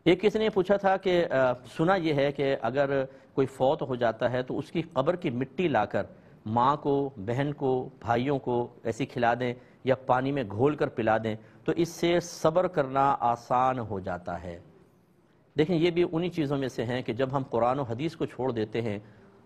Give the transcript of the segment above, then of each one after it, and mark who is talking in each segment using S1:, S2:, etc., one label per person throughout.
S1: ایک کسی نے پوچھا تھا کہ سنا یہ ہے کہ اگر کوئی فوت ہو جاتا ہے تو اس کی قبر کی مٹی لا کر ماں کو، بہن کو، بھائیوں کو ایسی کھلا دیں یا پانی میں گھول کر پلا دیں تو اس سے صبر کرنا آسان ہو جاتا ہے۔ دیکھیں یہ بھی انہی چیزوں میں سے ہیں کہ جب ہم قرآن و حدیث کو چھوڑ دیتے ہیں،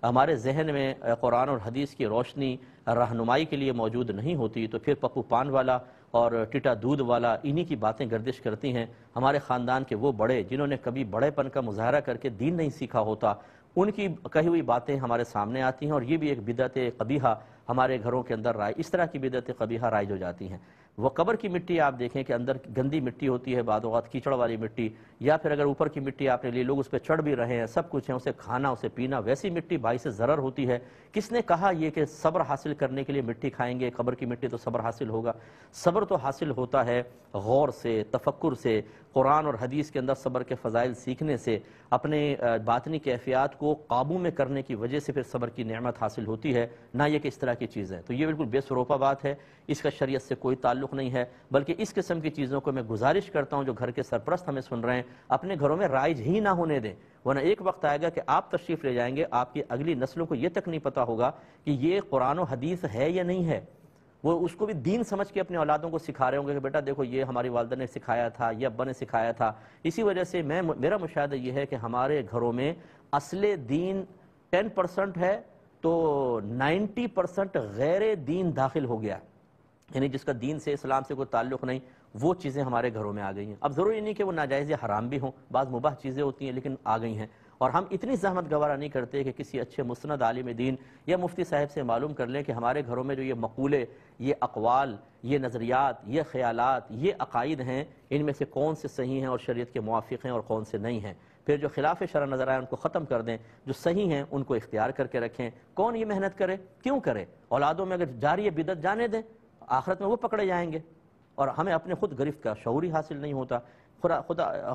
S1: ہمارے ذہن میں قرآن اور حدیث کی روشنی رہنمائی کے لیے موجود نہیں ہوتی تو پھر پپو پان والا اور ٹٹا دودھ والا انہی کی باتیں گردش کرتی ہیں۔ ہمارے خاندان کے وہ بڑے جنہوں نے کبھی بڑے پن کا مظاہرہ کر کے دین نہیں سیکھا ہوتا، ان کی کہی ہوئی باتیں ہمارے سامنے آتی ہیں اور یہ بھی ایک بدعت قبیحہ ہمارے گھروں کے اندر اس طرح کی بدعت قبیحہ رائج ہو جاتی ہیں۔ وہ قبر کی مٹی آپ دیکھیں کہ اندر گندی مٹی ہوتی ہے، بعض اوقات کیچڑ والی مٹی، یا پھر اگر اوپر کی مٹی آپ نے لی، لوگ اس پہ چڑھ بھی رہے ہیں، سب کچھ ہے، اسے کھانا، اسے پینا، ویسی مٹی باعث ضرر ہوتی ہے۔ کس نے کہا یہ کہ صبر حاصل کرنے کے لیے مٹی کھائیں گے، قبر کی مٹی تو صبر حاصل ہوگا؟ صبر تو حاصل ہوتا ہے غور سے، تفکر سے، قرآن اور حدیث کے اندر صبر کے فضائل سیکھنے سے، اپنے باطنی کیفیات کو قابو میں کرنے کی وجہ سے پھر صبر کی نعمت حاصل ہوتی ہے، نہ یہ کہ اس طرح کی چیزیں۔ تو یہ بالکل بے سروپا بات ہے، اس کا شریعت سے کوئی تعلق نہیں ہے، بلکہ اس قسم کی چیزوں کو میں گزارش کرتا ہوں جو گھر کے سرپرست ہمیں سن رہے ہیں اپنے گھروں میں رائج ہی نہ ہونے دیں، ورنہ ایک وقت آئے گا کہ آپ تشریف لے جائیں گے، آپ کی اگلی نسلوں کو یہ تک نہیں پتا ہوگا کہ یہ قرآن و حدیث ہے یا نہیں ہے۔ وہ اس کو بھی دین سمجھ کے اپنے اولادوں کو سکھا رہے ہوں گے کہ بیٹا دیکھو یہ ہماری والدہ نے سکھایا تھا، یہ ابا نے سکھایا تھا۔ اسی وجہ سے میرا مشاہدہ یہ ہے کہ ہمارے گھروں میں اصل دین 10% ہے تو 90% غیر دین داخل ہو گیا، یعنی جس کا دین سے، اسلام سے کوئی تعلق نہیں، وہ چیزیں ہمارے گھروں میں آ گئی ہیں۔ اب ضروری نہیں کہ وہ ناجائز یا حرام بھی ہوں، بعض مباح چیزیں ہوتی ہیں لیکن آ گئی ہیں، اور ہم اتنی زحمت گوارہ نہیں کرتے کہ کسی اچھے مستند عالم دین یا مفتی صاحب سے معلوم کر لیں کہ ہمارے گھروں میں جو یہ مقولے، یہ اقوال، یہ نظریات، یہ خیالات، یہ عقائد ہیں، ان میں سے کون سے صحیح ہیں اور شریعت کے موافق ہیں اور کون سے نہیں ہیں۔ پھر جو خلاف شرع نظر آئے ان کو ختم کر دیں، جو صحیح ہیں ان کو اختیار کر کے رکھیں۔ کون یہ محنت کرے؟ کیوں کرے؟ اولادوں میں اگر جاری بدعت جانے دیں، آخرت میں وہ پکڑے جائیں گے، اور ہمیں اپنے خود گرفت کا شعور ہی حاصل نہیں ہوتا۔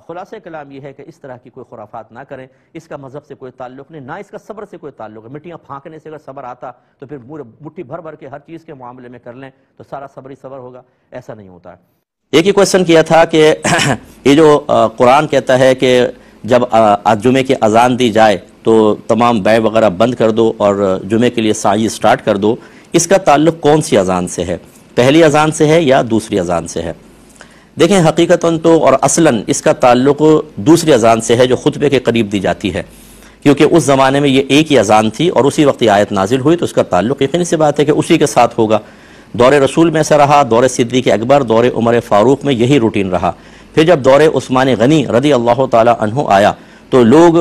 S1: خلاصہ کلام یہ ہے کہ اس طرح کی کوئی خرافات نہ کریں، اس کا مذہب سے کوئی تعلق نہیں، نہ اس کا صبر سے کوئی تعلق ہے۔ مٹیاں پھانکنے سے اگر صبر آتا تو پھر مٹھی بھر بھر کے ہر چیز کے معاملے میں کر لیں تو سارا صبر ہی صبر ہوگا، ایسا نہیں ہوتا ہے۔ ایک ہی کویسچن کیا تھا کہ یہ جو قرآن کہتا ہے کہ جب جمعے کی اذان دی جائے تو تمام بیع وغیرہ بند کر دو اور جمعے کے لیے سعی سٹارٹ کر دو، اس کا تعلق کون سی اذان سے ہے؟ پہلی اذان سے ہے یا دوسری اذان سے ہے؟ دیکھیں حقیقتاً تو اور اصلاً اس کا تعلق دوسری اذان سے ہے جو خطبے کے قریب دی جاتی ہے، کیونکہ اس زمانے میں یہ ایک ہی اذان تھی اور اسی وقت یہ آیت نازل ہوئی، تو اس کا تعلق یقینی سی بات ہے کہ اسی کے ساتھ ہوگا۔ دور رسول میں ایسا رہا، دور صدیق اکبر، دور عمر فاروق میں یہی روٹین رہا۔ پھر جب دور عثمان غنی رضی اللہ تعالی عنہ آیا تو لوگ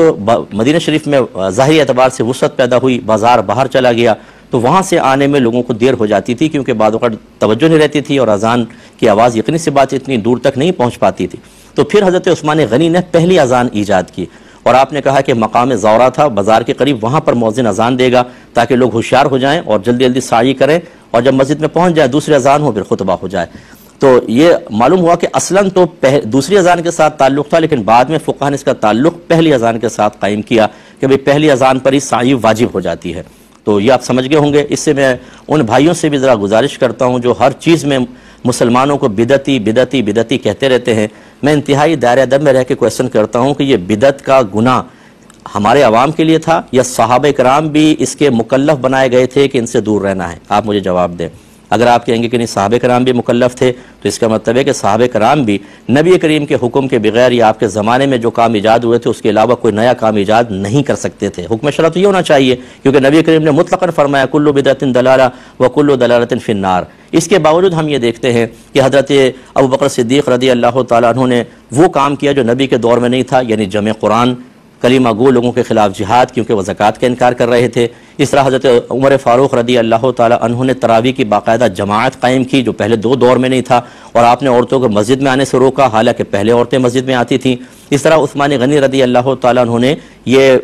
S1: مدینہ شریف میں ظاہری اعتبار سے وسعت پیدا ہوئی، بازار باہر چلا گیا، تو وہاں سے آنے میں لوگوں کو دیر ہو جاتی تھی کیونکہ بعض اوقات توجہ نہیں رہتی تھی اور اذان کی آواز یقینی سی بات اتنی دور تک نہیں پہنچ پاتی تھی۔ تو پھر حضرت عثمان غنی نے پہلی اذان ایجاد کی، اور آپ نے کہا کہ مقام زورہ تھا بازار کے قریب، وہاں پر مؤذن اذان دے گا تاکہ لوگ ہوشیار ہو جائیں اور جلدی جلدی سعی کریں، اور جب مسجد میں پہنچ جائے دوسری اذان ہو پھر خطبہ ہو جائے۔ تو یہ معلوم ہوا کہ اصلاً تو دوسری اذان کے ساتھ تعلق تھا، لیکن بعد میں فقہ نے اس کا تعلق پہلی اذان کے ساتھ قائم کیا کہ بھئی پہلی اذان پر ہی سعی واجب ہو جاتی ہے۔ تو یہ آپ سمجھ گئے ہوں گے۔ اس سے میں ان بھائیوں سے بھی ذرا گزارش کرتا ہوں جو ہر چیز میں مسلمانوں کو بدعتی بدعتی بدعتی کہتے رہتے ہیں، میں انتہائی دائرہ ادب میں رہ کے کویسچن کرتا ہوں کہ یہ بدعت کا گناہ ہمارے عوام کے لیے تھا یا صحابہ کرام بھی اس کے مکلف بنائے گئے تھے کہ ان سے دور رہنا ہے؟ آپ مجھے جواب دیں۔ اگر آپ کہیں گے کہ نہیں صحابہ کرام بھی مکلف تھے تو اس کا مطلب ہے کہ صحابہ کرام بھی نبی کریم کے حکم کے بغیر یا آپ کے زمانے میں جو کام ایجاد ہوئے تھے اس کے علاوہ کوئی نیا کام ایجاد نہیں کر سکتے تھے۔ حکم شرع تو یہ ہونا چاہیے کیونکہ نبی کریم نے مطلقاً فرمایا کل بدعۃ ضلالہ وکل ضلالۃ فی النار۔ اس کے باوجود ہم یہ دیکھتے ہیں کہ حضرت ابوبکر صدیق رضی اللہ تعالیٰ عنہ نے وہ کام کیا جو نبی کے دور میں نہیں تھا، یعنی جمع قرآن، کلمہ گو لوگوں کے خلاف جہاد کیونکہ وہ زکوٰۃ کا انکار کر رہے تھے۔ اس طرح حضرت عمر فاروق رضی اللہ تعالیٰ عنہ نے تراویح کی باقاعدہ جماعت قائم کی جو پہلے دو دور میں نہیں تھا، اور آپ نے عورتوں کو مسجد میں آنے سے روکا حالانکہ پہلے عورتیں مسجد میں آتی تھیں۔ اس طرح عثمان غنی رضی اللہ تعالیٰ عنہ نے یہ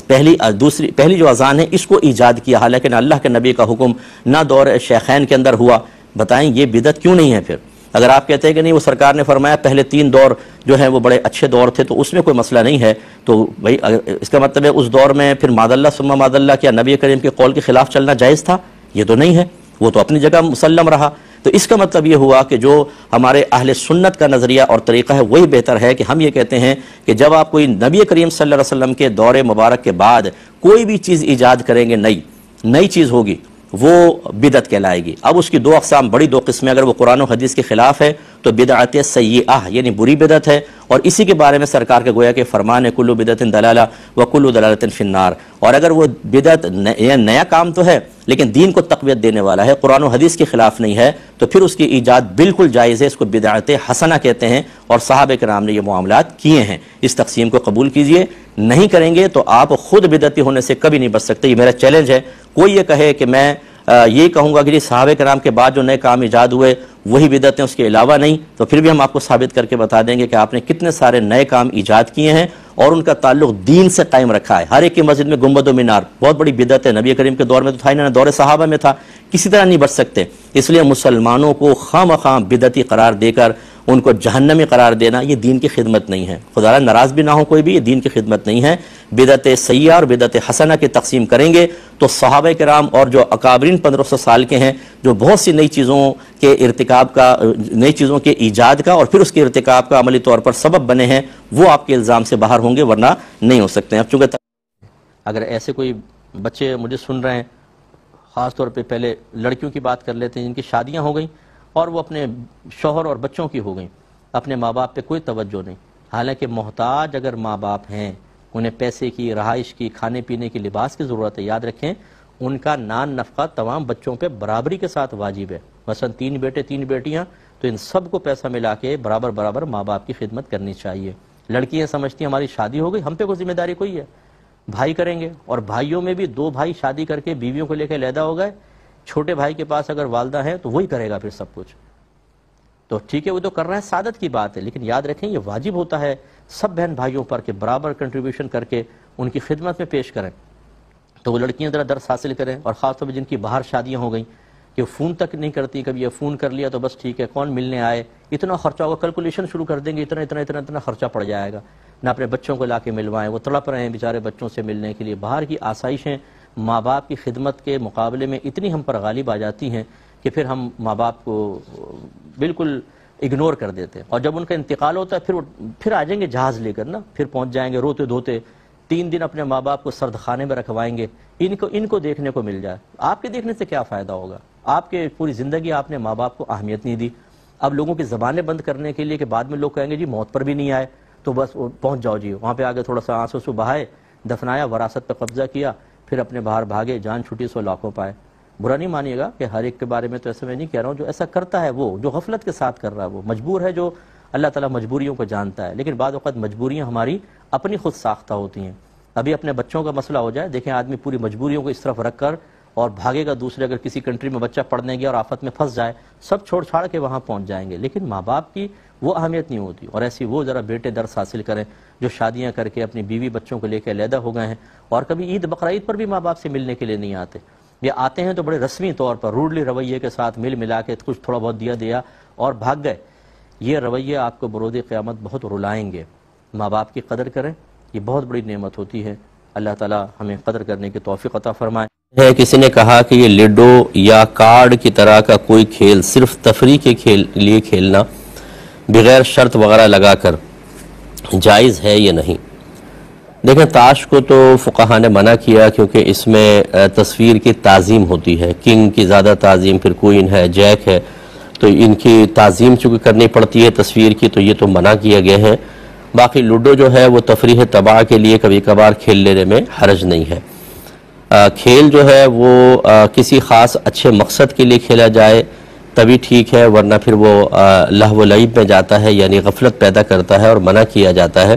S1: پہلی جو اذان ہے اس کو ایجاد کیا، حالانکہ نہ اللہ کے نبی کا حکم نہ دور شیخین کے اندر ہوا۔ بتائیں یہ بدعت کیوں نہیں ہے پھر؟ اگر آپ کہتے ہیں کہ نہیں وہ سرکار نے فرمایا پہلے 3 دور جو ہیں وہ بڑے اچھے دور تھے تو اس میں کوئی مسئلہ نہیں ہے، تو بھائی اس کا مطلب ہے اس دور میں پھر ماد اللہ ثم ماد اللہ کیا نبی کریم کے قول کے خلاف چلنا جائز تھا؟ یہ تو نہیں ہے، وہ تو اپنی جگہ مسلم رہا۔ تو اس کا مطلب یہ ہوا کہ جو ہمارے اہل سنت کا نظریہ اور طریقہ ہے وہی بہتر ہے کہ ہم یہ کہتے ہیں کہ جب آپ کوئی نبی کریم صلی اللہ علیہ وسلم کے دور مبارک کے بعد کوئی بھی چیز ایجاد کریں گے، نئی چیز ہوگی، وہ بدعت کہلائے گی۔ اب اس کی دو اقسام، بڑی دو قسمیں، اگر وہ قرآن و حدیث کے خلاف ہے تو بدعت سیئہ یعنی بری بدعت ہے، اور اسی کے بارے میں سرکار کے گویا کہ فرمان ہے کلو بدعت دلالہ و کلو دلالت فی النار۔ اور اگر وہ بدعت نیا کام تو ہے لیکن دین کو تقویت دینے والا ہے، قرآن و حدیث کے خلاف نہیں ہے، تو پھر اس کی ایجاد بالکل جائز ہے، اس کو بدعت حسنہ کہتے ہیں، اور صحابہ کرام نے یہ معاملات کیے ہیں۔ اس تقسیم کو قبول کیجئے، نہیں کریں گے تو آپ خود بدعتی ہونے سے کبھی نہیں بچ سکتے۔ یہ میرا چیلنج ہے، کوئی یہ کہے کہ میں یہ کہوں گا کہ صحابہ کرام کے بعد جو نئے کام ایجاد ہوئے وہی بدعت ہیں، اس کے علاوہ نہیں، تو پھر بھی ہم آپ کو ثابت کر کے بتا دیں گے کہ آپ نے کتنے سارے نئے کام ایجاد کیے ہیں اور ان کا تعلق دین سے قائم رکھا ہے۔ ہر ایک کی مسجد میں گنبد و مینار بہت بڑی بدعت ہے، نبی کریم کے دور میں تو تھا ہی نہ، دور صحابہ میں تھا، کسی طرح نہیں بچ سکتے۔ اس لیے مسلمانوں کو خواہ بدعتی قرار دے کر ان کو جہنمی قرار دینا یہ دین کی خدمت نہیں ہے۔ خدا را ناراض بھی نہ ہو کوئی بھی، یہ دین کی خدمت نہیں ہے۔ بدعت سیئہ اور بدعت حسنہ کی تقسیم کریں گے تو صحابہ کرام اور جو اکابرین 1500 سال کے ہیں، جو بہت سی نئی چیزوں کے ارتکاب کا، نئی چیزوں کے ایجاد کا اور پھر اس کے ارتکاب کا عملی طور پر سبب بنے ہیں، وہ آپ کے الزام سے باہر ہوں گے، ورنہ نہیں ہو سکتے ہیں۔ اب چونکہ اگر ایسے کوئی بچے مجھے سن رہے ہیں، خاص طور پہ پہلے لڑکیوں کی بات کر لیتے ہیں جن کی شادیاں ہو گئیں اور وہ اپنے شوہر اور بچوں کی ہو گئیں، اپنے ماں باپ پہ کوئی توجہ نہیں، حالانکہ محتاج اگر ماں باپ ہیں، انہیں پیسے کی، رہائش کی، کھانے پینے کی، لباس کی ضرورت ہے، یاد رکھیں ان کا نان نفقہ تمام بچوں پہ برابری کے ساتھ واجب ہے۔ مثلا 3 بیٹے 3 بیٹیاں، تو ان سب کو پیسہ ملا کے برابر ماں باپ کی خدمت کرنی چاہیے۔ لڑکیاں سمجھتی ہیں ہماری شادی ہو گئی، ہم پہ کوئی ذمہ داری کوئی ہے، بھائی کریں گے، اور بھائیوں میں بھی 2 بھائی شادی کر کے بیویوں کو لے کے علیحدہ ہو گئے، چھوٹے بھائی کے پاس اگر والدہ ہیں تو وہی کرے گا پھر سب کچھ، تو ٹھیک ہے وہ تو کر رہا ہے، سعادت کی بات ہے، لیکن یاد رکھیں یہ واجب ہوتا ہے سب بہن بھائیوں پر کہ برابر کنٹریبیوشن کر کے ان کی خدمت میں پیش کریں۔ تو وہ لڑکیاں ذرا درس حاصل کریں، اور خاص طور پہ جن کی باہر شادیاں ہو گئیں کہ فون تک نہیں کرتی، کبھی یہ فون کر لیا تو بس ٹھیک ہے کون ملنے آئے، اتنا خرچہ ہوگا، کیلکولیشن شروع کر دیں گے، اتنا خرچہ پڑ جائے گا، نہ اپنے بچوں کو لا کے ملوائیں، وہ تڑپ رہے ہیں بیچارے بچوں سے ملنے کے لیے۔ باہر کی آسائشیں ماں باپ کی خدمت کے مقابلے میں اتنی ہم پر غالب آ جاتی ہیں کہ پھر ہم ماں باپ کو بالکل اگنور کر دیتے ہیں، اور جب ان کا انتقال ہوتا ہے پھر آ جائیں گے جہاز لے کر نا، پھر پہنچ جائیں گے روتے دھوتے، 3 دن اپنے ماں باپ کو سرد خانے میں رکھوائیں گے، ان کو دیکھنے کو مل جائے۔ آپ کے دیکھنے سے کیا فائدہ ہوگا؟ آپ کے پوری زندگی آپ نے ماں باپ کو اہمیت نہیں دی۔ اب لوگوں کی زبانیں بند کرنے کے لیے کہ بعد میں لوگ کہیں گے جی موت پر بھی نہیں آئے تو بس پہنچ جاؤ جی وہاں پہ آگے تھوڑا سا آنسو سو بہائے، دفنایا، وراثت پہ قبضہ کیا، پھر اپنے باہر بھاگے، جان چھٹی سو لاکھوں پائے۔ برا نہیں مانیے گا کہ ہر ایک کے بارے میں تو ایسا میں نہیں کہہ رہا ہوں، جو ایسا کرتا ہے وہ جو غفلت کے ساتھ کر رہا ہے وہ مجبور ہے، جو اللہ تعالیٰ مجبوریوں کو جانتا ہے، لیکن بعض اوقات مجبوریاں ہماری اپنی خود ساختہ ہوتی ہیں۔ ابھی اپنے بچوں کا مسئلہ ہو جائے، دیکھیں آدمی پوری مجبوریوں کو اس طرف رکھ کر اور بھاگے گا دوسرے، اگر کسی کنٹری میں بچہ پڑھنے گیا اور آفت میں پھنس جائے، سب چھوڑ چھاڑ کے وہاں پہنچ جائیں گے، لیکن ماں باپ کی وہ اہمیت نہیں ہوتی۔ اور ایسی وہ ذرا بیٹے درس حاصل کریں جو شادیاں کر کے اپنی بیوی بچوں کو لے کے علیحدہ ہو گئے ہیں، اور کبھی عید بقرعید پر بھی ماں باپ سے ملنے کے لیے نہیں آتے، یا آتے ہیں تو بڑے رسمی طور پر روڈلی رویے کے ساتھ ملا کے کچھ تھوڑا بہت دیا اور بھاگ گئے۔ یہ رویے آپ کو برود قیامت بہت رلائیں گے۔ ماں باپ کی قدر کریں، یہ بہت بڑی نعمت ہوتی ہے، اللہ تعالیٰ ہمیں قدر کرنے کی توفیق عطا فرمائے۔ کسی نے کہا کہ یہ لڈو یا کارڈ کی طرح کا کوئی کھیل صرف تفریح کے لیے کھیلنا بغیر شرط وغیرہ لگا کر جائز ہے یا نہیں؟ دیکھیں تاش کو تو فقہا نے منع کیا کیونکہ اس میں تصویر کی تعظیم ہوتی ہے، کنگ کی زیادہ تعظیم، پھر کوئن ہے، جیک ہے، تو ان کی تعظیم چونکہ کرنی پڑتی ہے تصویر کی، تو یہ تو منع کیا گیا ہے۔ باقی لوڈو جو ہے وہ تفریح تباہ کے لیے کبھی کبھار کھیل لینے میں حرج نہیں ہے۔ کھیل جو ہے وہ کسی خاص اچھے مقصد کے لیے کھیلا جائے تبھی ٹھیک ہے، ورنہ پھر وہ لہو و لعب میں جاتا ہے، یعنی غفلت پیدا کرتا ہے اور منع کیا جاتا ہے۔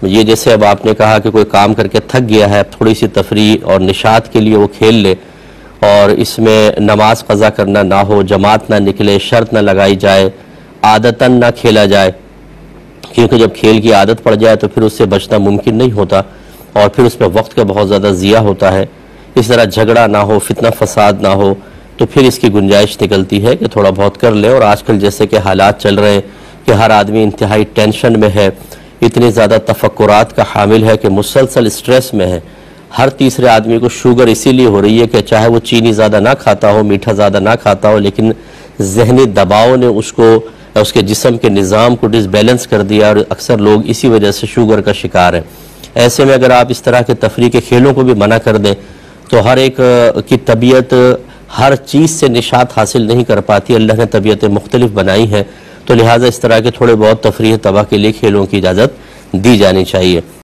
S1: یہ جیسے اب آپ نے کہا کہ کوئی کام کر کے تھک گیا ہے، تھوڑی سی تفریح اور نشاط کے لیے وہ کھیل لے، اور اس میں نماز قضا کرنا نہ ہو، جماعت نہ نکلے، شرط نہ لگائی جائے، عادتاً نہ کھیلا جائے، کیونکہ جب کھیل کی عادت پڑ جائے تو پھر اس سے بچنا ممکن نہیں ہوتا، اور پھر اس میں وقت کا بہت زیادہ ضیاع ہوتا ہے۔ اس طرح جھگڑا نہ ہو، فتنہ فساد نہ ہو، تو پھر اس کی گنجائش نکلتی ہے کہ تھوڑا بہت کر لے۔ اور آج کل جیسے کہ حالات چل رہے ہیں کہ ہر آدمی انتہائی ٹینشن میں ہے، اتنے زیادہ تفکرات کا حامل ہے کہ مسلسل سٹریس میں ہے۔ ہر تیسرے آدمی کو شوگر اسی لیے ہو رہی ہے کہ چاہے وہ چینی زیادہ نہ کھاتا ہو، میٹھا زیادہ نہ کھاتا ہو، لیکن ذہنی دباؤ نے اس کے جسم کے نظام کو ڈس بیلنس کر دیا، اور اکثر لوگ اسی وجہ سے شوگر کا شکار ہیں۔ ایسے میں اگر آپ اس طرح کے تفریح کے کھیلوں کو بھی منع کر دیں تو ہر ایک کی طبیعت ہر چیز سے نشاط حاصل نہیں کر پاتی، اللہ نے طبیعتیں مختلف بنائی ہیں، تو لہٰذا اس طرح کے تھوڑے بہت تفریح طبع کے لیے کھیلوں کی اجازت دی جانی چاہیے۔